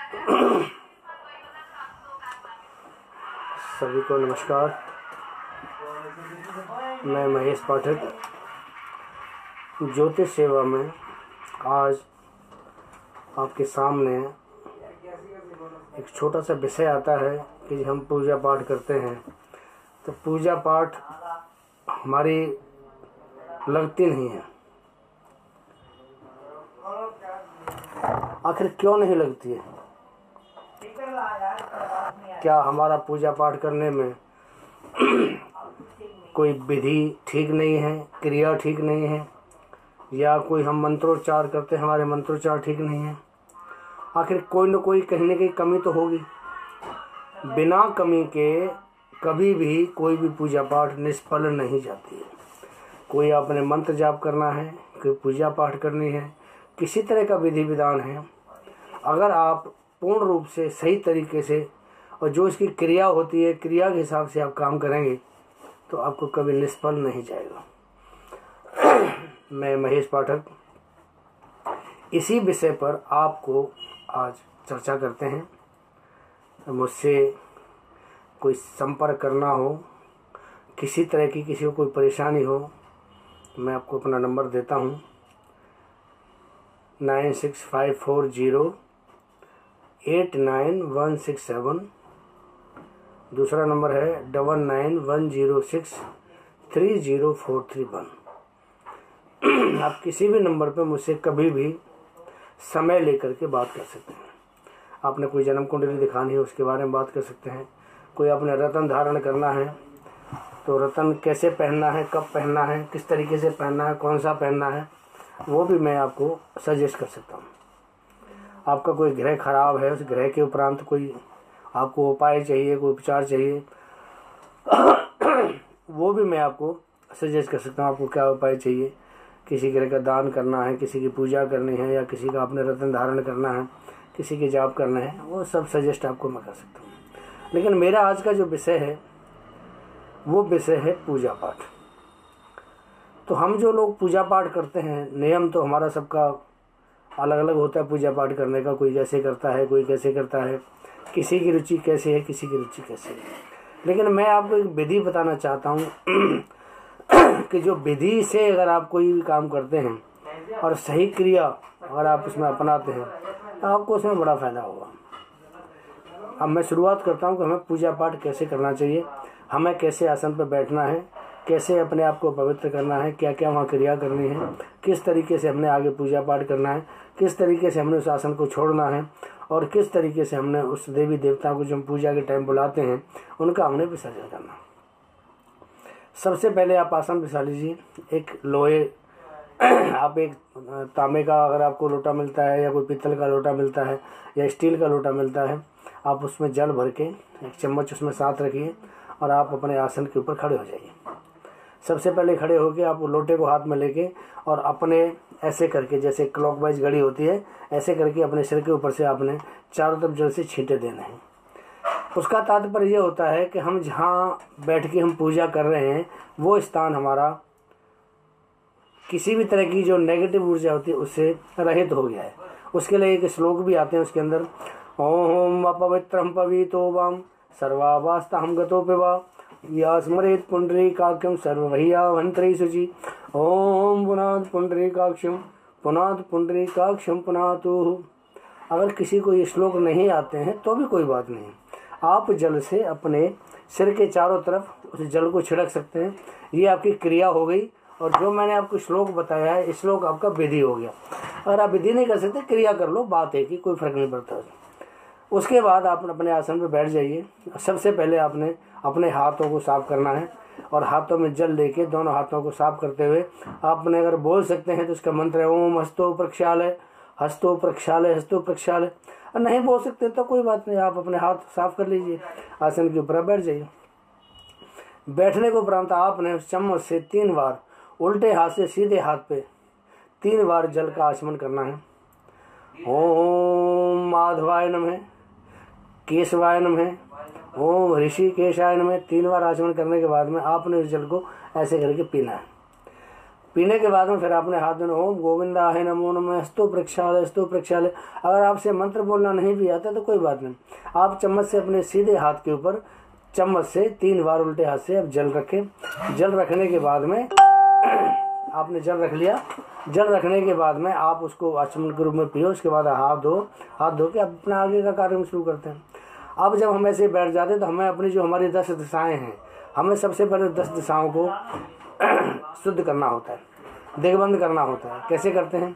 सभी को नमस्कार। मैं महेश पाठक ज्योतिष सेवा में आज आपके सामने एक छोटा सा विषय आता है कि हम पूजा पाठ करते हैं तो पूजा पाठ हमारी लगती नहीं है। आखिर क्यों नहीं लगती है? क्या हमारा पूजा पाठ करने में कोई विधि ठीक नहीं है, क्रिया ठीक नहीं है, या कोई हम मंत्रोच्चार करते हैं हमारे मंत्रोच्चार ठीक नहीं है? आखिर कोई न कोई कहीं न कहीं कमी तो होगी। बिना कमी के कभी भी कोई भी पूजा पाठ निष्फल नहीं जाती है। कोई आपने मंत्र जाप करना है, कोई पूजा पाठ करनी है, किसी तरह का विधि विधान है, अगर आप पूर्ण रूप से सही तरीके से और जो इसकी क्रिया होती है क्रिया के हिसाब से आप काम करेंगे तो आपको कभी निष्फल नहीं जाएगा। मैं महेश पाठक इसी विषय पर आपको आज चर्चा करते हैं। मुझसे कोई संपर्क करना हो, किसी तरह की किसी को कोई परेशानी हो, मैं आपको अपना नंबर देता हूँ 9654089167। दूसरा नंबर है 9910630431। आप किसी भी नंबर पर मुझसे कभी भी समय लेकर के बात कर सकते हैं। आपने कोई जन्म कुंडली दिखानी है उसके बारे में बात कर सकते हैं। कोई आपने रत्न धारण करना है तो रत्न कैसे पहनना है, कब पहनना है, किस तरीके से पहनना है, कौन सा पहनना है, वो भी मैं आपको सजेस्ट कर सकता हूँ। आपका कोई ग्रह खराब है, उस ग्रह के उपरांत कोई आपको उपाय चाहिए, कोई उपचार चाहिए, वो भी मैं आपको सजेस्ट कर सकता हूँ। आपको क्या उपाय चाहिए, किसी ग्रह का दान करना है, किसी की पूजा करनी है, या किसी का आपने रत्न धारण करना है, किसी के जाप करना है, वो सब सजेस्ट आपको मैं कर सकता हूँ। लेकिन मेरा आज का जो विषय है वो विषय है पूजा पाठ। तो हम जो लोग पूजा पाठ करते हैं, नियम तो हमारा सबका अलग अलग होता है पूजा पाठ करने का। कोई कैसे करता है, कोई कैसे करता है, किसी की रुचि कैसे है, किसी की रुचि कैसे है। लेकिन मैं आपको एक विधि बताना चाहता हूँ कि जो विधि से अगर आप कोई भी काम करते हैं और सही क्रिया अगर आप उसमें अपनाते हैं तो आपको उसमें बड़ा फ़ायदा होगा। अब मैं शुरुआत करता हूँ कि हमें पूजा पाठ कैसे करना चाहिए, हमें कैसे आसन पर बैठना है, कैसे अपने आप को पवित्र करना है, क्या क्या वहाँ क्रिया करनी है, किस तरीके से हमने आगे पूजा पाठ करना है, किस तरीके से हमने उस आसन को छोड़ना है, और किस तरीके से हमने उस देवी देवता को जो हम पूजा के टाइम बुलाते हैं उनका हमने विसर्जन करना। सबसे पहले आप आसन बिछा लीजिए। एक लोहे आप एक तांबे का अगर आपको लोटा मिलता है, या कोई पीतल का लोटा मिलता है, या स्टील का लोटा मिलता है, आप उसमें जल भर के एक चम्मच उसमें साथ रखिए और आप अपने आसन के ऊपर खड़े हो जाइए। सबसे पहले खड़े होकर आप लोटे को हाथ में लेके और अपने ऐसे करके, जैसे क्लॉकवाइज घड़ी होती है, ऐसे करके अपने सिर के ऊपर से आपने चारों तरफ जल से छींटे देने हैं। उसका तात्पर्य ये होता है कि हम जहाँ बैठ के हम पूजा कर रहे हैं वो स्थान हमारा किसी भी तरह की जो नेगेटिव ऊर्जा होती है उससे रहित हो गया है। उसके लिए एक श्लोक भी आते हैं उसके अंदर, ओम अपवित्रम पवितो वाम सर्वावास्ता हम गतो पिवा या स्मरेत पुंडरीकाक्षम सर्वभैयावंतरी शुचि। ओम पुनाद पुंडरीकाक्षम पुनाद पुंडरीकाक्षम पुनातु। अगर किसी को ये श्लोक नहीं आते हैं तो भी कोई बात नहीं, आप जल से अपने सिर के चारों तरफ उस जल को छिड़क सकते हैं। ये आपकी क्रिया हो गई। और जो मैंने आपको श्लोक बताया है, इस श्लोक आपका विधि हो गया। अगर आप विधि नहीं कर सकते, क्रिया कर लो, बात है कि कोई फर्क नहीं पड़ता। उसके बाद आप अपने आसन पर बैठ जाइए। सबसे पहले आपने अपने हाथों को साफ करना है और हाथों में जल लेके दोनों हाथों को साफ करते हुए आपने अगर बोल सकते हैं तो उसका मंत्र है ओम हस्तो प्रक्षालय हस्तो प्रक्षालय हस्तो प्रक्षालय। और नहीं बोल सकते तो कोई बात नहीं, आप अपने हाथ साफ कर लीजिए, आसन के ऊपर बैठ जाइए। बैठने को उपरांत आपने उस चम्मच से 3 बार उल्टे हाथ से सीधे हाथ पे 3 बार जल का आचमन करना है। ओम माधवाय नमः, केशवाय नमः, ओम ऋषिकेशाय नमः। 3 बार आचमन करने के बाद में आपने उस जल को ऐसे करके पीना है। पीने के बाद में फिर आपने हाथ धोना। ओम गोविंदाय नमो नमः स्तु प्रक्षालय। अगर आपसे मंत्र बोलना नहीं भी आता तो कोई बात नहीं, आप चम्मच से अपने सीधे हाथ के ऊपर चम्मच से 3 बार उल्टे हाथ से अब जल रखें। जल रखने के बाद में आपने जल रख लिया। जल रखने के बाद में आप उसको आचमन के रूप में पियो। उसके बाद हाथ धो के अपना आगे का कार्य शुरू करते हैं। अब जब हम ऐसे बैठ जाते हैं तो हमें अपनी जो हमारी 10 दिशाएं हैं, हमें सबसे पहले 10 दिशाओं को शुद्ध करना होता है, दिग्बंध करना होता है। कैसे करते हैं?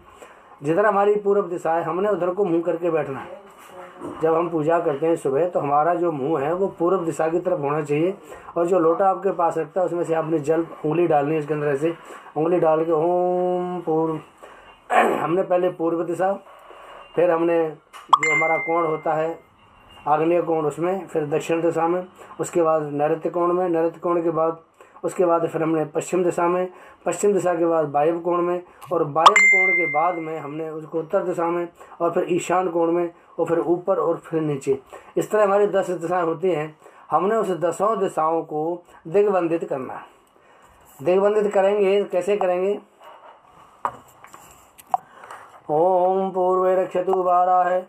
जिधर हमारी पूर्व दिशा है हमने उधर को मुंह करके बैठना है। जब हम पूजा करते हैं सुबह तो हमारा जो मुंह है वो पूर्व दिशा की तरफ होना चाहिए, और जो लोटा आपके पास रखता है उसमें से आपने जल उंगली डालनी है। इसके अंदर ऐसे उंगली डाल के ओम पूर्व हमने पहले पूर्व दिशा, फिर हमने जो हमारा कोण होता है आग्नेय कोण उसमें, फिर दक्षिण दिशा में, उसके बाद नैऋत्य कोण में, नैऋत्य कोण के बाद उसके बाद फिर हमने पश्चिम दिशा में, पश्चिम दिशा के बाद वायव्य कोण में, और वायव्य कोण के बाद में हमने उसको उत्तर दिशा में, और फिर ईशान कोण में, और फिर ऊपर और फिर नीचे। इस तरह हमारी 10 दिशाएं होती हैं। हमने उस 10 दिशाओं को दिग्बंधित करना है। दिग्बंधित करेंगे, कैसे करेंगे? ओम पूर्वे रक्षतु वाराह,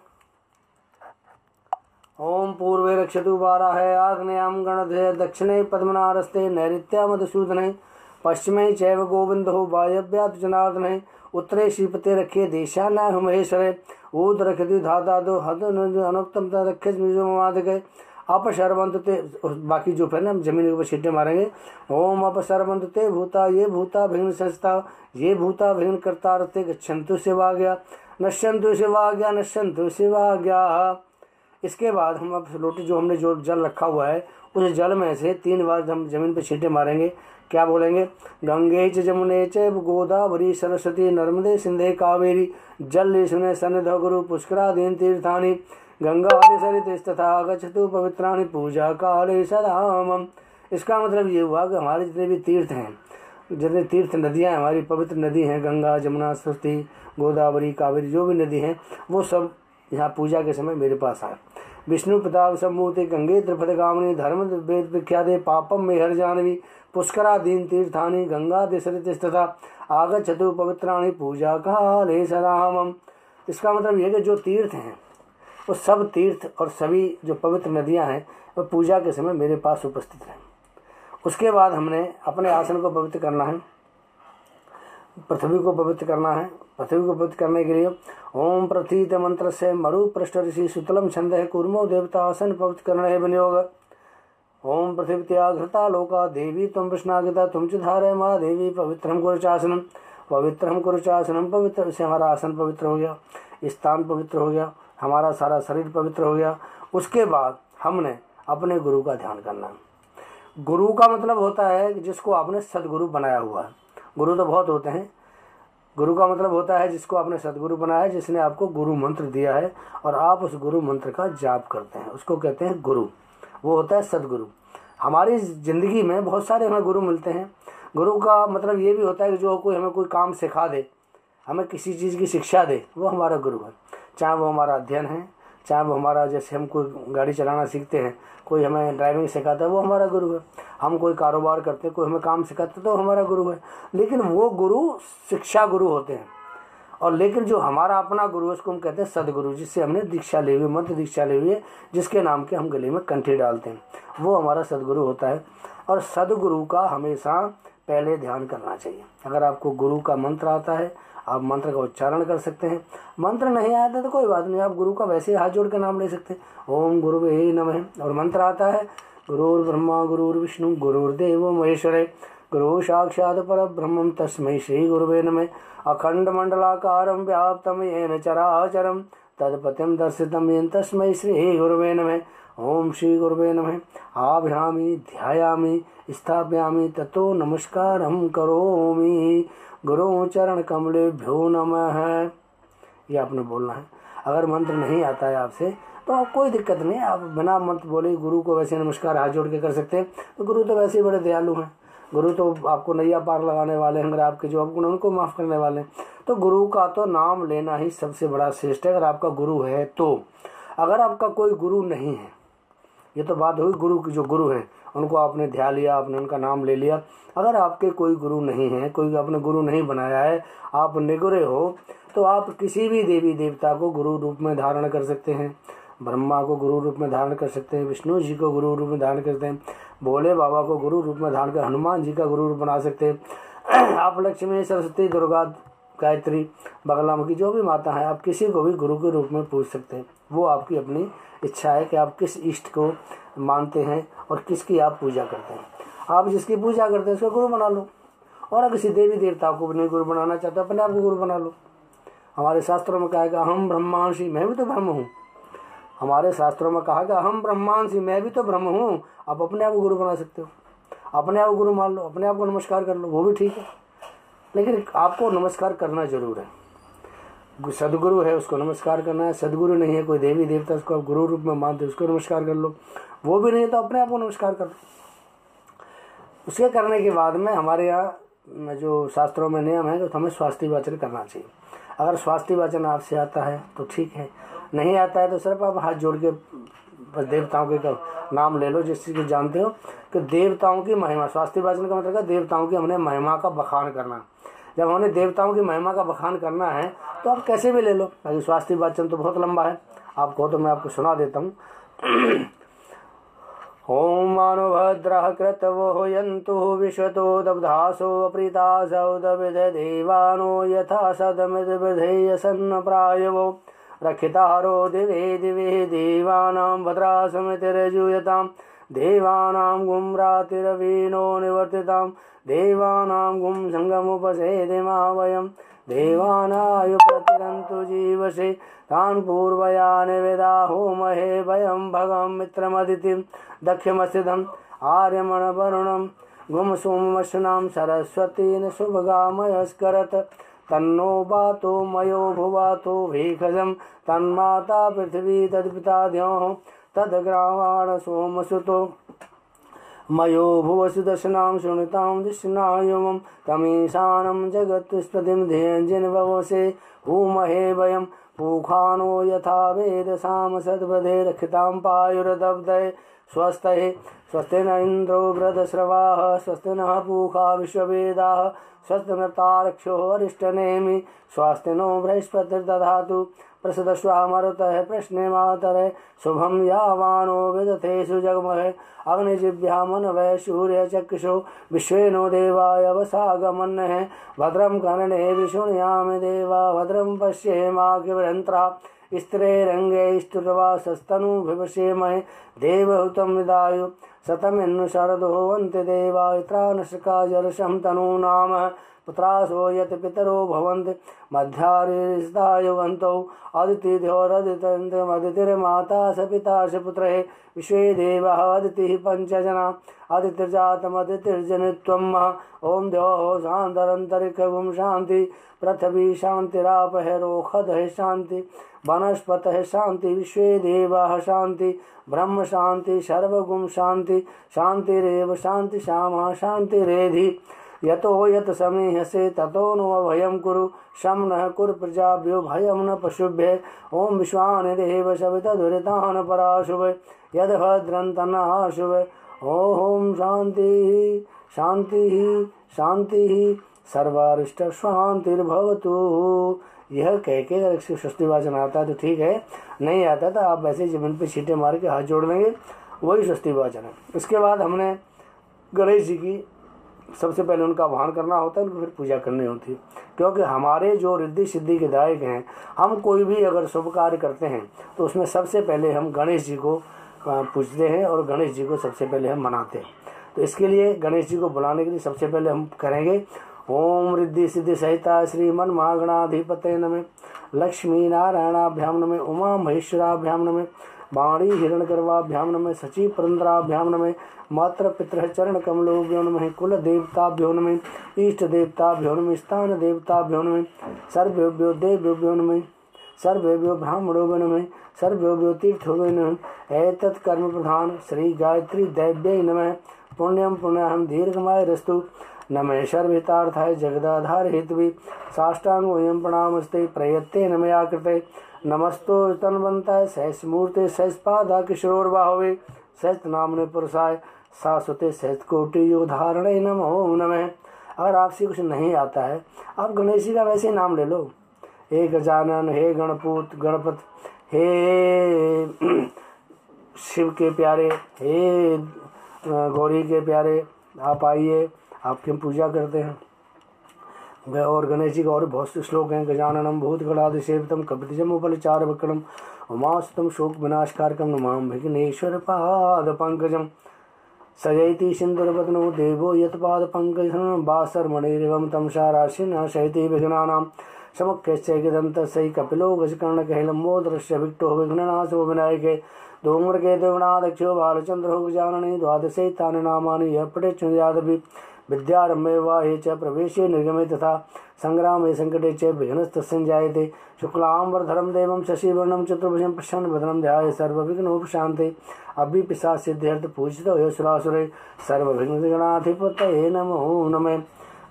ओम पूर्वे रक्षतु वाराह, आग्नेयं गणधे, दक्षिणे पद्मनारस्ते, नैऋत्या मधुसूदने, पश्चिमे चैव गोविंदो, वायव्यात् जनार्दने, उत्तरे श्रीपते रखे, देशानाय महेश्वरे, ऊद रखति धातादो, हद अनुक्तम रखे ममादिके, अपशर्वंत ते। बाकी जो फिर हम जमीन के ऊपर छींटे मारेंगे। ओम अपशर्वंत ते भूता, ये भूता भिन्न संस्था, ये भूता भिन्न कर्ता रते, गच्छन्तु शिवाज्ञा, नश्यन्तु शिवाज्ञा, नश्यन्तु शिवाज्ञा। इसके बाद हम अब लोटे जो हमने जो जल रखा हुआ है उस जल में से 3 बार हम जमीन पे छींटे मारेंगे। क्या बोलेंगे? गंगे च जमुने च गोदावरी सरस्वती नर्मदे सिंधे कावेरी जलेस्मिन् सन्निधौ गुरु पुष्करादीनि तीर्थानि गंगादि सरितस्तथा गच्छतु पवित्राणि पूजा काले सदा मम। इसका मतलब ये हुआ कि हमारे जितने भी तीर्थ हैं, जितने तीर्थ नदियाँ हमारी पवित्र नदी हैं, गंगा जमुना सरस्वती गोदावरी कावेरी जो भी नदी हैं, वो सब यहाँ पूजा के समय मेरे पास आए। विष्णु प्रताप सम्मूर्ति गंगे त्रिपदगामिनी धर्म वेद विख्याते पापम मेहर जानवी पुष्करादीन तीर्थानि गंगा दिशरतस्तथा आगच्छतु पवित्राणि पूजा काले सदामम। इसका मतलब यह कि जो तीर्थ हैं वो सब तीर्थ और सभी जो पवित्र नदियां हैं वो पूजा के समय मेरे पास उपस्थित हैं। उसके बाद हमने अपने आसन को पवित्र करना है, पृथ्वी को पवित्र करना है। पृथ्वी को पवित्र करने के लिए ओम प्रथीत मंत्र से मरु पृष्ठ ऋषि सुतलम छंद है कूर्मो देवता आसन पवित्र करने विनियोग। ओम पृथिव्या घृता लोका देवी तुम विष्णागिता तुम च धारे माँ देवी पवित्रम कुरुचासनम, पवित्रम कुरुचासनम। पवित्र से हमारा आसन पवित्र हो गया, स्थान पवित्र हो गया, हमारा सारा शरीर पवित्र हो गया। उसके बाद हमने अपने गुरु का ध्यान करना है। गुरु का मतलब होता है कि जिसको आपने सदगुरु बनाया हुआ है। गुरु तो बहुत होते हैं, गुरु का मतलब होता है जिसको आपने सदगुरु बनाया, जिसने आपको गुरु मंत्र दिया है और आप उस गुरु मंत्र का जाप करते हैं, उसको कहते हैं गुरु। वो होता है सदगुरु। हमारी ज़िंदगी में बहुत सारे हमें गुरु मिलते हैं। गुरु का मतलब ये भी होता है कि जो कोई हमें कोई काम सिखा दे, हमें किसी चीज़ की शिक्षा दे, वो हमारा गुरु है। चाहे वो हमारा अध्ययन है, चाहे वो हमारा जैसे हम कोई गाड़ी चलाना सीखते हैं, कोई हमें ड्राइविंग सिखाता है, वो हमारा गुरु है। हम कोई कारोबार करते हैं, कोई हमें काम सिखाता है, तो हमारा गुरु है। लेकिन वो गुरु शिक्षा गुरु होते हैं। और लेकिन जो हमारा अपना गुरु है उसको हम कहते हैं सदगुरु, जिससे हमने दीक्षा ली हुई, मंत्र दीक्षा ली हुई है, जिसके नाम के हम गले में कंठी डालते हैं, वो हमारा सदगुरु होता है। और सदगुरु का हमेशा पहले ध्यान करना चाहिए। अगर आपको गुरु का मंत्र आता है आप मंत्र का उच्चारण कर सकते हैं, मंत्र नहीं आता तो कोई बात नहीं, आप गुरु का वैसे ही हाथ जोड़ कर नाम ले सकते हैं, ओम गुरुवे नमः। और मंत्र आता है गुरुर्ब्रह्मा गुरुर्विष्णु गुरुर्देवो महेश्वरे गुरु साक्षात् परब्रह्मं तस्मै श्री गुरुवे नमः। अखंड मंडलाकारं व्याप्तं येन चराचरं तत्पतिं दर्शितं येन तस्मै श्री गुरुवे नमः। ओम श्री गुरुवे नमः। आभ्यामि ध्यायामि स्थापयामि ततो नमस्कारं करोमि गुरु चरण कमलेभ्यो नमः। ये आपने बोलना है। अगर मंत्र नहीं आता है आपसे तो आप कोई दिक्कत नहीं, आप बिना मंत्र बोले गुरु को वैसे नमस्कार हाथ जोड़ के कर सकते हैं। तो गुरु तो वैसे ही बड़े दयालु हैं, गुरु तो आपको नैया पार लगाने वाले हैं, अगर आपके जो अपगुण उनको माफ़ करने वाले हैं। तो गुरु का तो नाम लेना ही सबसे बड़ा श्रेष्ठ है, अगर आपका गुरु है तो। अगर आपका कोई गुरु नहीं है, ये तो बात हुई गुरु की, जो गुरु है उनको आपने ध्यान लिया, आपने उनका नाम ले लिया। अगर आपके कोई गुरु नहीं है, कोई आपने गुरु नहीं बनाया है, आप निगुरे हो, तो आप किसी भी देवी देवता को गुरु रूप में धारण कर सकते हैं। ब्रह्मा को गुरु रूप में धारण कर सकते हैं, विष्णु जी को गुरु रूप में धारण करते हैं, भोले बाबा को गुरु रूप में धारण कर हनुमान जी का गुरु रूप बना सकते हैं। आप लक्ष्मी, सरस्वती, दुर्गा, गायत्री, बगलामुखी, जो भी माता है, आप किसी को भी गुरु के रूप में पूज सकते हैं। वो आपकी अपनी इच्छा है कि आप किस इष्ट को मानते हैं और किसकी आप पूजा करते हैं। आप जिसकी पूजा करते हैं उसको गुरु बना लो, और अगर किसी देवी देवता को नहीं गुरु बनाना चाहते अपने आप को गुरु बना लो। हमारे शास्त्रों में कहा है कि अहम ब्रह्मांसी, मैं भी तो ब्रह्म हूँ। हमारे शास्त्रों में कहा कि अहम ब्रह्मांसी, मैं भी तो ब्रह्म हूँ। आप अपने आप को गुरु बना सकते हो, अपने आप को गुरु मान लो, अपने आप को नमस्कार कर लो, वो भी ठीक है, लेकिन आपको नमस्कार करना जरूर है। सदगुरु है उसको नमस्कार करना है, सदगुरु नहीं है, कोई देवी देवता उसको आप गुरु रूप में मानते उसको नमस्कार कर लो, वो भी नहीं तो अपने आप को नमस्कार कर लो। उसके करने के बाद में हमारे यहाँ जो शास्त्रों में नियम है तो हमें स्वास्थ्य वाचन करना चाहिए। अगर स्वास्थ्य वाचन आपसे आता है तो ठीक है, नहीं आता है तो सिर्फ आप हाथ जोड़ के देवताओं के नाम ले लो, जिस चीज़ को जानते हो कि देवताओं की महिमा। स्वास्थ्य वाचन का मतलब है देवताओं की हमने महिमा का बखान करना। जब हमने देवताओं की महिमा का बखान करना है तो आप कैसे भी ले लो, बाकी स्वास्थ्य वाचन तो बहुत लंबा है, आपको तो मैं आपको सुना देता हूँ। ओम मानो भद्रः कृतवो यन्तु विश्वतो दब्धासो अप्रीतासो दविद देवानो यथा सदमिद्विधेय सन्न प्रायवो रक्षितारो दिवे दिवे देवानां भद्रासमितिर्जूयतां देवानां गुं रातिरवीनो निवर्तितां देवानां गुं संगमुपसेदिमा वयं देवानायु प्रतिरन्तु जीवसे तान् पूर्वया निवेदाहोमहे वयं भगं मित्रमदितिं दक्षिमस्थितम् आर्यमणवरुणं गुं सोममश्नां सरस्वतीन शुभगामयस्करत् तन्नो वातो मयो भुवातो भेषजं तन्माता पृथिवी तद्पिता द्यौः तद्ग्रावाण सोमसुतो मयो भुवसु दशनां शृणुतां दिशनायुमं तमीशानं जगत्स्पतिं ध्येयञ्जनवसे हूमहे वयं पूखानो यथा वेदसाम सद्वधे रक्षितां पायुरदब्धये स्वस्ते स्वस्ति न इन्द्रो वृधश्रवाः स्वस्ति नः पूषा विश्ववेदाः स्वस्ति नर्तारक्षो अरिष्टनेमि स्वस्ति नो बृहस्पतिर्दधातु प्रसदश्वा मरुतः प्रश्ने मातरः शुभं यावानो विदथेषु जगमहे अग्निजिभ्यामनवः सूर्यचक्षुषो विश्वेनो देवाय वसागमन्नः भद्रं कर्णे विशृणुयामि देवा भद्रं पश्येमाखिवृन्त्रा स्त्रीरंगे स्तुर्वा सस्तनुभिषेमहे देवहुतं विदायु शतमिन्नु शरदो वन्ति देवा त्राणशका जलशं तनूनाम पुत्रासो यत पितरो भवन्ति मध्यारिस्तायुवन्तौ अदितिर्माता स पिता स पुत्रः विश्वे देवाः अदितिः पंचजना अदितिर्जातमदितिर्जनित्वम् ओम द्योः शान्तरन्तरिक्षगुं शान्ति पृथ्वी शान्तिरापहरोखदः शान्ति वनस्पतः शान्ति विश्वे देवाः शान्ति ब्रह्म शान्ति सर्वगुं शान्ति शान्तिरेव शान्ति श्यामा शान्तिरेधि यतो यत समीहसे ततो नो भयं कुरु शं नः कुरु प्रजाभ्यो भयं न पशुभ्य ओम विश्वानिदेव सवितदुरितान् पराशुभ यद भद्रं तन्नाशुभ ओम शांति शांति शांति सर्वारिष्ट शांतिर्भवतु। यह कह के अगर स्वस्ति वाचन आता है तो ठीक है, नहीं आता तो आप वैसे जमीन पे छींटे मार के हाथ जोड़ लेंगे, वही स्वस्ति वाचन है। इसके बाद हमने गणेश जी की सबसे पहले उनका आह्वान करना होता है, उनको फिर पूजा करनी होती है, क्योंकि हमारे जो रिद्धि सिद्धि के दायक हैं, हम कोई भी अगर शुभ कार्य करते हैं तो उसमें सबसे पहले हम गणेश जी को पूजते हैं और गणेश जी को सबसे पहले हम मनाते हैं। तो इसके लिए गणेश जी को बुलाने के लिए सबसे पहले हम करेंगे ओम रिद्धि सिद्धि सहिता श्रीमन महागणाधिपते नमः, लक्ष्मी नारायणाभ्याम नमः, उमा महेश्वराभ्याम नमः, वाणी हिरण्यगर्भाभ्याम नमः, सची पुरंदराभ्याम नमः, मात्र पितृ चरण कमलोभ्यो नमः, कुल देवताभ्यो नमः, इष्ट देवताभ्यो नमः, स्थान देवताभ्यो नमः, सर्वेभ्यो देवेभ्यो नमः, सर्वेभ्यो ब्राह्मणोभ्यो नमः, सर्वेभ्यो तीर्थोभ्यो नमः। एतत् कर्म प्रधान श्री गायत्री दैव्यै नमः। पुण्यं पुण्याहं दीर्घमायुरस्तु। नमः सर्वहितार्थाय जगदाधार हेतुवे साष्टांग वयं प्रणामस्ते प्रयत्ते नमया कृते नमस्तो तन्वन्ताय सहस्मूर्ते सहस्पादा किशोरबाहवे सहस्रनामने पुरुषाय शाश्वते सहस्त्र कोटि योग धारणे नमो नमः। अगर आपसे कुछ नहीं आता है, आप गणेश जी का वैसे ही नाम ले लो। हे गजानन, हे गणपूत गणपत, हे शिव के प्यारे, हे गौरी के प्यारे, आप आइए, आपकी हम पूजा करते हैं। और गणेश जी का और बहुत से श्लोक हैं। गजाननम भूतगणाधिसेवितम कपितजम उपलचार वक्रम उमासुतम शोक विनाशकारकम नमामि विघ्नेश्वर पाद पंकजम। सजयति सिंदूरवदनो देवो यत्पाद पंकजं वासरमणिरिवं तम शाराशिना शयति विघ्नानां समुख्यश्चैकदन्तस्यै कपिलो गजकर्णकैलम्बोदरस्य विक्टो विघ्ननाशो विनायके धूम्रकेतु गणाध्यक्षो बालचन्द्रो गजानने द्वादशैतानि नामानि यः पठेत् यादपि विद्यारम्भे वाहे च प्रवेशे निर्गमे तथा संग्रामे संकटे च विघ्नस्तस्य जायते। शुक्लांबरधरं देवं शशिवर्णं चतुर्भुजं प्रसन्नवदनं ध्याये सर्वविघ्नोपशान्ते। अभिपिशाचित्यर्थ पूजितो यशुरासुरे सर्वविघ्नगणाधिपतये नमो नमः।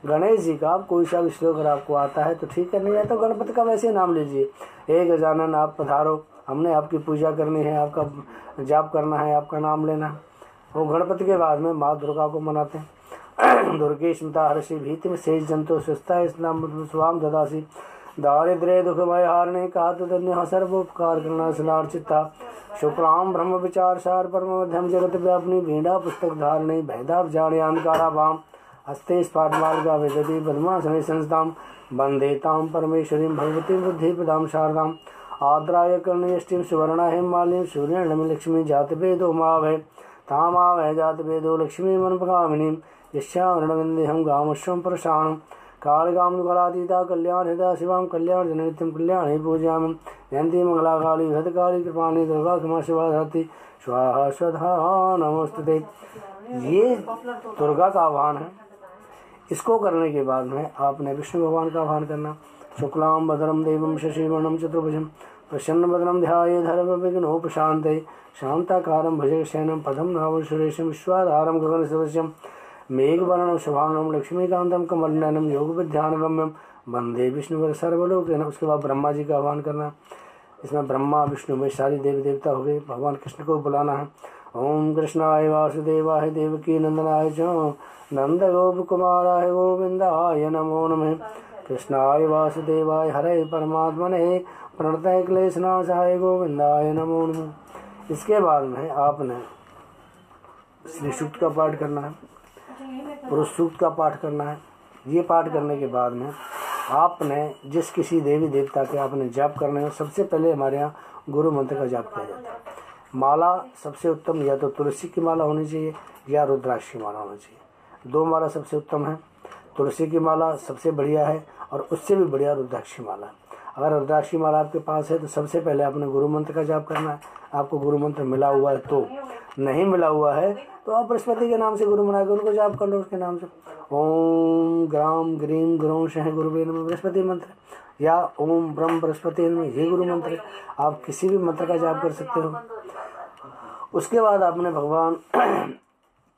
गणेश जी का आप कोई सा भी श्लोक अगर आपको आता है तो ठीक है, नहीं है तो गणपति का वैसे नाम लीजिए। हे गजानन आप पधारो, हमने आपकी पूजा करनी है, आपका जाप करना है, आपका नाम लेना है। वो गणपति के बाद में माँ दुर्गा को मनाते हैं। दुर्गे स्मृता हर्षि भीति शेष जंतु सुस्ता स्वाम ददासी दारिद्र्य दुखमय हारणे कातुधन्य सर्वोपकार करना सलार्चिता। शुक्लाम ब्रह्म विचार सार परम मध्यम जगत व्यापनी भीड़ा पुस्तक धारणे भैदाभ जाने अंधकारा वाम हस्ते स्फाटमार्गा विदति पद्मासने संस्थाम वंदेताम परमेश्वरी भगवती बुद्धि प्रदाम शारदाम। आद्राय कर्णयष्टिम सुवर्णा हिमालय सूर्यनम लक्ष्मी जात वेदो मावै तामावै जात वेदो लक्ष्मी मनपगामिनी यस्यावरणविंदेहं गामश्वं प्रशाणं कालगामनुकलातीता कल्याण हृदय शिवां कल्याण जननित्यं कल्याणे पूजयामि। जयंती मंगला काली भद्रकाली कृपाणी दुर्गा क्षमा शिवा धरती स्वाहा स्वधा नमोस्तुते। ये दुर्गा का आह्वान है। इसको करने के बाद में आपने विष्णु भगवान का आह्वान करना। शुक्लां भद्रं देवं शशिवर्णं चतुर्भुजं प्रसन्नवदनं ध्यायेत् सर्वविघ्नोपशान्तये। शान्ताकारं भुजगशयनं पदं नाम सुरेशं विश्वाधारं गगनसदृशं मेघवर्णं शुभांगं लक्ष्मीकांतं कमलनयनं योगविद्यानगम्यं वंदे विष्णुवर सर्वलोकैः। उसके बाद ब्रह्मा जी का आह्वान करना। इसमें ब्रह्मा विष्णु में सारी देवी देवता हो गए। भगवान कृष्ण को बुलाना है। ओम कृष्णाय वासुदेवाय देवकी नंदनाय च नंद गोप कुमाराय गोविंदाय नमो नमः। कृष्णाय वासुदेवाय हरे परमात्मने प्रणतय क्लेशनाशाय गोविंदाय नमो नमः। इसके बाद में आपने श्री सूक्त का पाठ करना है, पुरुष सूक्त का पाठ करना है। ये पाठ करने के बाद में आपने जिस किसी देवी देवता के आपने जाप करने हैं, सबसे पहले हमारे यहाँ गुरु मंत्र का जाप किया जाता है। माला सबसे उत्तम या तो तुलसी की माला होनी चाहिए या रुद्राक्ष की माला होनी चाहिए। दो माला सबसे उत्तम है। तुलसी की माला सबसे बढ़िया है और उससे भी बढ़िया रुद्राक्ष की माला है। अगर रुद्राक्ष की माला आपके पास है तो सबसे पहले आपने गुरु मंत्र का जाप करना है। आपको गुरु मंत्र मिला हुआ है तो, नहीं मिला हुआ है तो आप बृहस्पति के नाम से गुरु बना के उनको जाप कर लो उसके नाम से। ओम ग्राम ग्रीम गुरु शह गुरुवे नमः बृहस्पति मंत्र या ओम ब्रह्म बृहस्पति नमः, ये गुरु मंत्र। आप किसी भी मंत्र का जाप कर सकते हो। उसके बाद आपने भगवान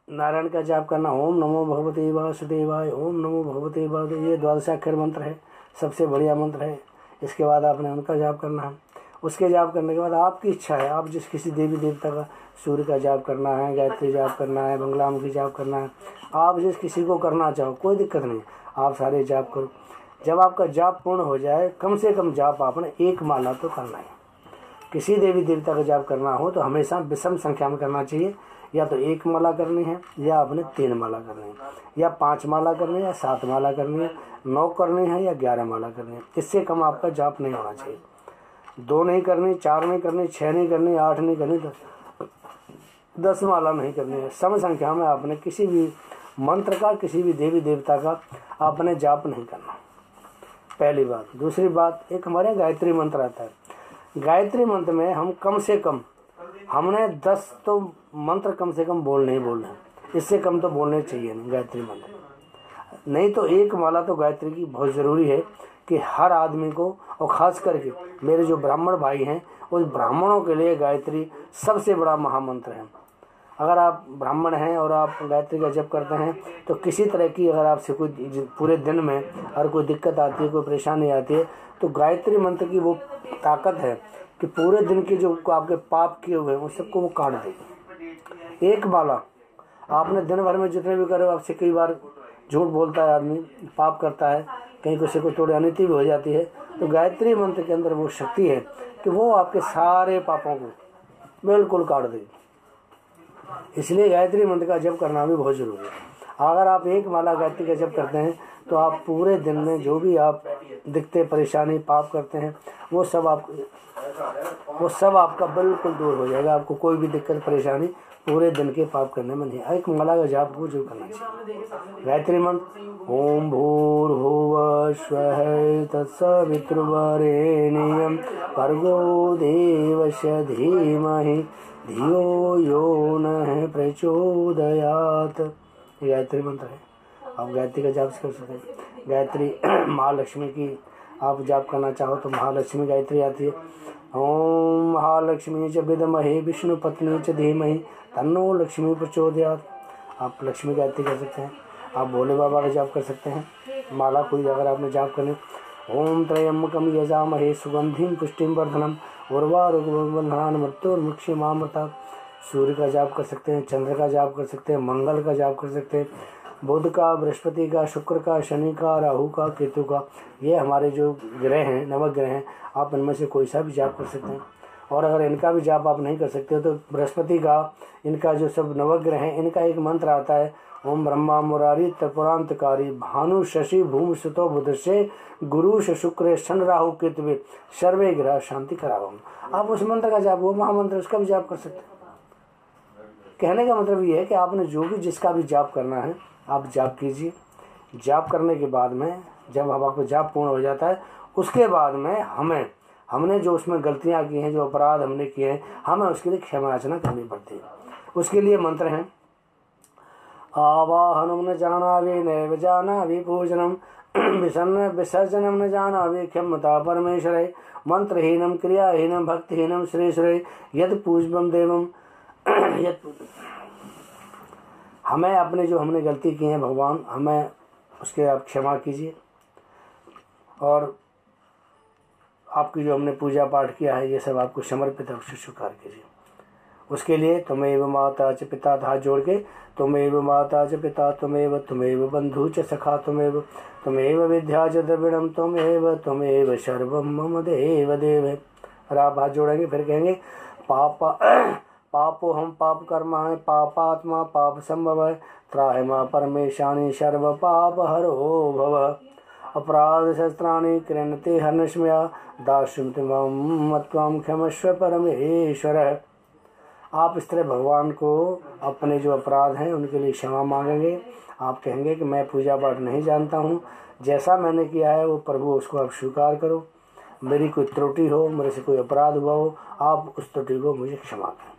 नारायण का जाप करना। ओम नमो भगवते वासुदेवाय, ओम नमो भगवते वासुदेवाय। ये द्वादशाक्षर मंत्र है, सबसे बढ़िया मंत्र है। इसके बाद आपने उनका जाप करना है। उसके जाप करने के बाद आपकी इच्छा है, आप जिस किसी देवी देवता का, सूर्य का जाप करना है, गायत्री जाप करना है, बंगलामुखी जाप करना है, आप जिस किसी को करना चाहो कोई दिक्कत नहीं, आप सारे जाप करो। जब आपका जाप पूर्ण हो जाए, कम से कम जाप आपने एक माला तो करना है। किसी देवी देवता का जाप करना हो तो हमेशा विषम संख्या में करना चाहिए। या तो एक माला करनी है या आपने 3 माला करनी है या 5 माला करनी है या 7 माला करनी है, 9 करनी है या 11 माला करनी है। इससे कम आपका जाप नहीं होना चाहिए। 2 नहीं करनी, 4 नहीं करनी, 6 नहीं करनी, 8 नहीं करनी, 10 माला नहीं करनी है। सम संख्या में आपने किसी भी मंत्र का, किसी भी देवी देवता का आपने जाप नहीं करना, पहली बात। दूसरी बात, एक हमारे गायत्री मंत्र आता है। गायत्री मंत्र में हम कम से कम हमने 10 तो मंत्र कम से कम बोलने ही बोलना है, इससे कम तो बोलने चाहिए नहीं गायत्री मंत्र। नहीं तो एक माला तो गायत्री की बहुत ज़रूरी है कि हर आदमी को, और ख़ास करके मेरे जो ब्राह्मण भाई हैं उस ब्राह्मणों के लिए गायत्री सबसे बड़ा महामंत्र है। अगर आप ब्राह्मण हैं और आप गायत्री का जप करते हैं तो किसी तरह की अगर आपसे कोई पूरे दिन में अगर कोई दिक्कत आती है, कोई परेशानी आती है, तो गायत्री मंत्र की वो ताकत है कि पूरे दिन के जो आपके पाप किए हुए हैं उन सबको वो काट देगी। एक माला आपने दिन भर में जितने भी करे, आपसे कई बार झूठ बोलता है आदमी, पाप करता है, कहीं किसी को थोड़ी अनिति भी हो जाती है, तो गायत्री मंत्र के अंदर वो शक्ति है कि वो आपके सारे पापों को बिल्कुल काट देगी। इसलिए गायत्री मंत्र का जप करना भी बहुत जरूरी है। अगर आप एक माला गायत्री का जप करते हैं तो आप पूरे दिन में जो भी आप दिखते परेशानी पाप करते हैं वो सब आपका बिल्कुल दूर हो जाएगा। आपको कोई भी दिक्कत परेशानी पूरे दिन के पाप करने में नहीं। एक माला का जाप को जो करना चाहिए। गायत्री मंत्र ओम भूर्भुवः स्वः तत्सवितुर्वरेण्यं भर्गो देवस्य धीमहि धियो यो नः प्रचोदयात्। गायत्री मंत्र है, आप गायत्री का जाप कर सकते हैं। गायत्री महालक्ष्मी की आप जाप करना चाहो तो महालक्ष्मी गायत्री आती है। ओम महालक्ष्मी च विद्महे विष्णु पत्नी च धीमहि तन्नो लक्ष्मी प्रचोदयात्। आप लक्ष्मी गायत्री कर सकते हैं। आप भोले बाबा का जाप कर सकते हैं। माला कोई अगर आपने जाप करनी, ओम त्र्यंबकम यजामहे सुगंधिम पुष्टिम वर्धनम उर्वारुकबंधनान् मृत्युर्मुक्षीमामृतात्। सूर्य का जाप कर सकते हैं, चंद्र का जाप कर सकते हैं, मंगल का जाप कर सकते हैं, बुध का, बृहस्पति का, शुक्र का, शनि का, राहु का, केतु का। ये हमारे जो ग्रह हैं, नवग्रह हैं, आप इनमें से कोई सा भी जाप कर सकते हैं। और अगर इनका भी जाप आप नहीं कर सकते तो बृहस्पति का, इनका जो सब नवग्रह हैं, इनका एक मंत्र आता है ओम ब्रह्मा मुरारी त्रिपुरांतकारी भानु शशि भूम सुतो बुधस्य गुरु शुक्र शन राहु केतु सर्वे ग्रह शांति करावम। आप उस मंत्र का जाप, वो महामंत्र, उसका भी जाप कर सकते हैं। कहने का मतलब ये है कि आपने जो भी जिसका भी जाप करना है आप जाप कीजिए। जाप करने के बाद में जब आपको जाप पूर्ण हो जाता है उसके बाद में हमने जो उसमें गलतियां की हैं, जो अपराध हमने किए हैं, हमें उसके लिए क्षमा याचना करनी पड़ती है। उसके लिए मंत्र हैं आवाहनम न जानावि नैव जानावि पूजनम विसन्न विसर्जनम न जानावि क्षमता परमेश्वरे मंत्रहीनम क्रियाहीनम भक्तिहीनम श्रेष्ठे यद पूजबम देवम। हमें अपने जो हमने गलती की है भगवान, हमें उसके आप क्षमा कीजिए और आपकी जो हमने पूजा पाठ किया है ये सब आपको समर्पित अवश्य स्वीकार कीजिए। उसके लिए तुम्हें माता च पिता, हाथ जोड़ के तुम्हें माता च पिता तुम्हें बंधु च सखा तुम्हें विद्या च द्रविणम तुम्हें सर्वम मम देव देव। और आप हाथ जोड़ेंगे, फिर कहेंगे पापो हम पाप कर्मा है पापात्मा पाप संभव त्राहि मां परमेशानी सर्व पाप हरो भव अपराध शस्त्राणि कृण्यते हर्निशमया दास्यन्ति मां त्वां क्षमस्व परमेश्वर। आप इस तरह भगवान को अपने जो अपराध हैं उनके लिए क्षमा मांगेंगे। आप कहेंगे कि मैं पूजा पाठ नहीं जानता हूँ, जैसा मैंने किया है वो प्रभु उसको आप स्वीकार करो। मेरी कोई त्रुटि हो, मेरे से कोई अपराध हुआ हो, आप उस त्रुटि को मुझे क्षमा करें।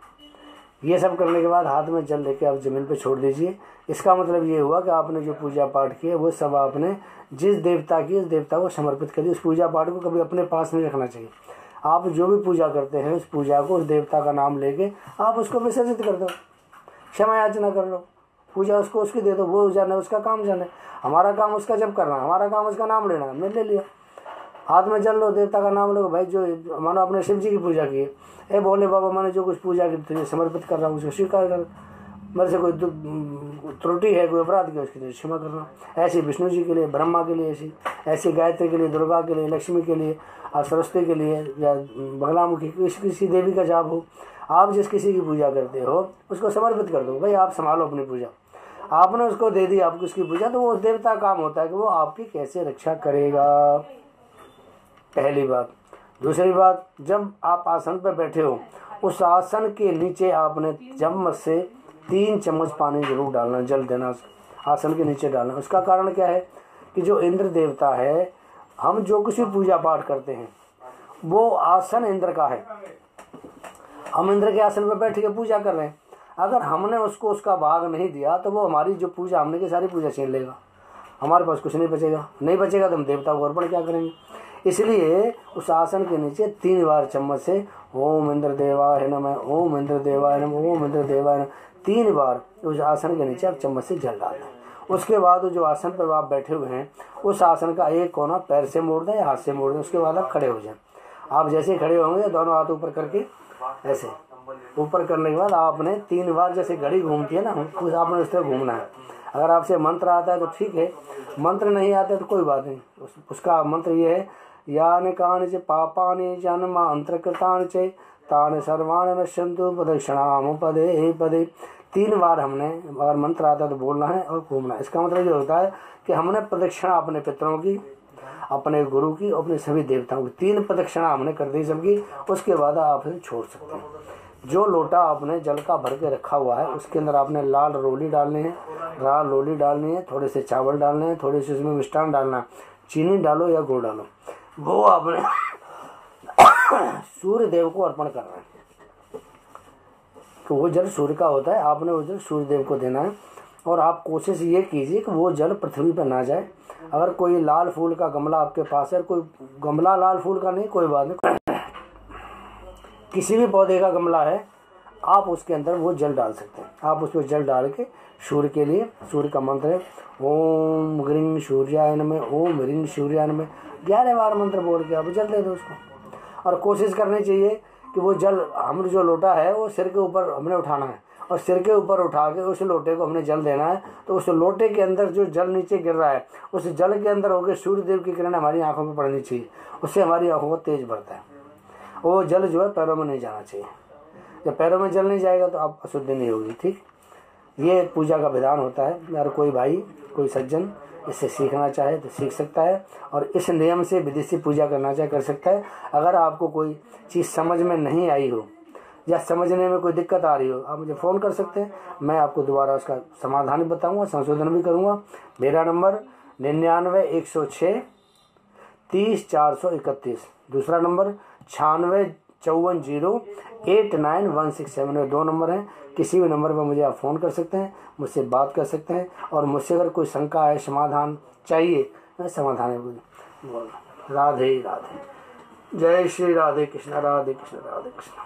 ये सब करने के बाद हाथ में जल लेके आप ज़मीन पे छोड़ दीजिए। इसका मतलब ये हुआ कि आपने जो पूजा पाठ किए वो सब आपने जिस देवता की, उस देवता को समर्पित कर दिया। उस पूजा पाठ को कभी अपने पास नहीं रखना चाहिए। आप जो भी पूजा करते हैं उस पूजा को, उस देवता का नाम लेके आप उसको विसर्जित कर दो, क्षमा याचना कर लो, पूजा उसको उसकी दे दो, वो जाने उसका काम जाने। हमारा काम उसका जब करना, हमारा काम उसका नाम लेना, हमने ले लिया। हाथ में जल लो, देवता का नाम लो। भाई जो मानो अपने शिव जी की पूजा की है, ए भोले बाबा मैंने जो कुछ पूजा की तुझे समर्पित कर रहा हूँ उसको स्वीकार कर। मेरे से कोई त्रुटि है, कोई अपराध किया, उसके लिए क्षमा करना। ऐसे विष्णु जी के लिए, ब्रह्मा के लिए, ऐसी गायत्री के लिए, दुर्गा के लिए, लक्ष्मी के लिए, सरस्वती के लिए या बगलामुखी किसी देवी का जाप हो, आप जिस किसी की पूजा करते हो उसको समर्पित कर दो। भाई आप संभालो अपनी पूजा, आपने उसको दे दी आपको उसकी पूजा, तो वो उस देवता का काम होता है कि वो आपकी कैसे रक्षा करेगा, पहली बात। दूसरी बात, जब आप आसन पर बैठे हो उस आसन के नीचे आपने चम्मच से 3 चम्मच पानी जरूर डालना, जल देना, आसन के नीचे डालना। उसका कारण क्या है कि जो इंद्र देवता है, हम जो कुछ भी पूजा पाठ करते हैं वो आसन इंद्र का है। हम इंद्र के आसन पर बैठ के पूजा कर रहे हैं, अगर हमने उसको उसका भाग नहीं दिया तो वो हमारी जो पूजा, हमने की सारी पूजा छीन लेगा, हमारे पास कुछ नहीं बचेगा तो हम देवता को अर्पण क्या करेंगे। इसलिए उस आसन के नीचे 3 बार चम्मच से ओम इंद्र देवाय नमः, ओम इंद्र देवाय नमः, ओम इंद्र देवाय नमः 3 बार उस आसन के नीचे आप चम्मच से जल डाल दें। उसके बाद जो आसन पर आप बैठे हुए हैं उस आसन का एक कोना पैर से मोड़ दें या हाथ से मोड़ दें। उसके बाद आप खड़े हो जाएं। आप जैसे खड़े होंगे दोनों हाथ ऊपर करके ऐसे ऊपर करने के बाद आपने 3 बार, जैसे घड़ी घूमती है ना, उस आपने उस तरह घूमना है। अगर आपसे मंत्र आता है तो ठीक है, मंत्र नहीं आता है तो कोई बात नहीं। उसका मंत्र ये है, यानि कानि च पापानि जन्मांतरकृतानि च तानि सर्वाणि नश्यन्तु प्रदक्षिणाम पदे पदे। 3 बार हमने, अगर मंत्र आता है तो बोलना है और घूमना है। इसका मतलब ये होता है कि हमने प्रदक्षिणा अपने पितरों की, अपने गुरु की, अपने सभी देवताओं की 3 प्रदक्षिणा हमने कर दी सबकी। उसके बाद आप इसे छोड़ सकते हैं। जो लोटा आपने जल का भर के रखा हुआ है उसके अंदर आपने लाल रोली डालनी है, लाल रोली डालनी है, थोड़े से चावल डालने हैं, थोड़े से उसमें मिष्ठान डालना है, चीनी डालो या गुड़ डालो, वो आपने सूर्य देव को अर्पण करना है। तो वो जल सूर्य का होता है, आपने वो जल सूर्य देव को देना है। और आप कोशिश ये कीजिए कि वो जल पृथ्वी पर ना जाए। अगर कोई लाल फूल का गमला आपके पास है, कोई गमला लाल फूल का नहीं, कोई बात नहीं, किसी भी पौधे का गमला है, आप उसके अंदर वो जल डाल सकते हैं। आप उसमें जल डाल के सूर्य के लिए, सूर्य का मंत्र है ओम ह्रीं सूर्याय नमः, ओम ह्रीं सूर्याय नमः, 11 बार मंत्र बोल के आप जल दे दो उसको। और कोशिश करनी चाहिए कि वो जल, हम जो लोटा है वो सिर के ऊपर हमने उठाना है, और सिर के ऊपर उठा के उस लोटे को हमने जल देना है। तो उस लोटे के अंदर जो जल नीचे गिर रहा है, उस जल के अंदर होकर सूर्य देव की किरण हमारी आंखों में पड़नी चाहिए। उससे हमारी आंखों को तेज बढ़ता है। वो जल जो है पैरों में नहीं जाना चाहिए। जब पैरों में जल नहीं जाएगा तो आप अशुद्धि नहीं होगी। ठीक, ये पूजा का विधान होता है। अगर कोई भाई, कोई सज्जन इससे सीखना चाहे तो सीख सकता है, और इस नियम से विधि से पूजा करना चाहे कर सकता है। अगर आपको कोई चीज़ समझ में नहीं आई हो या समझने में कोई दिक्कत आ रही हो, आप मुझे फ़ोन कर सकते हैं। मैं आपको दोबारा उसका समाधान भी बताऊँगा, संशोधन भी करूँगा। मेरा नंबर 99 106 30 431। दूसरा नंबर 96 54 0 89167। 2 नंबर हैं। किसी भी नंबर पर मुझे आप फ़ोन कर सकते हैं, मुझसे बात कर सकते हैं, और मुझसे अगर कोई शंका है, समाधान चाहिए, मैं समाधान बोल। राधे राधे। जय श्री राधे कृष्ण, राधे कृष्ण, राधे कृष्ण।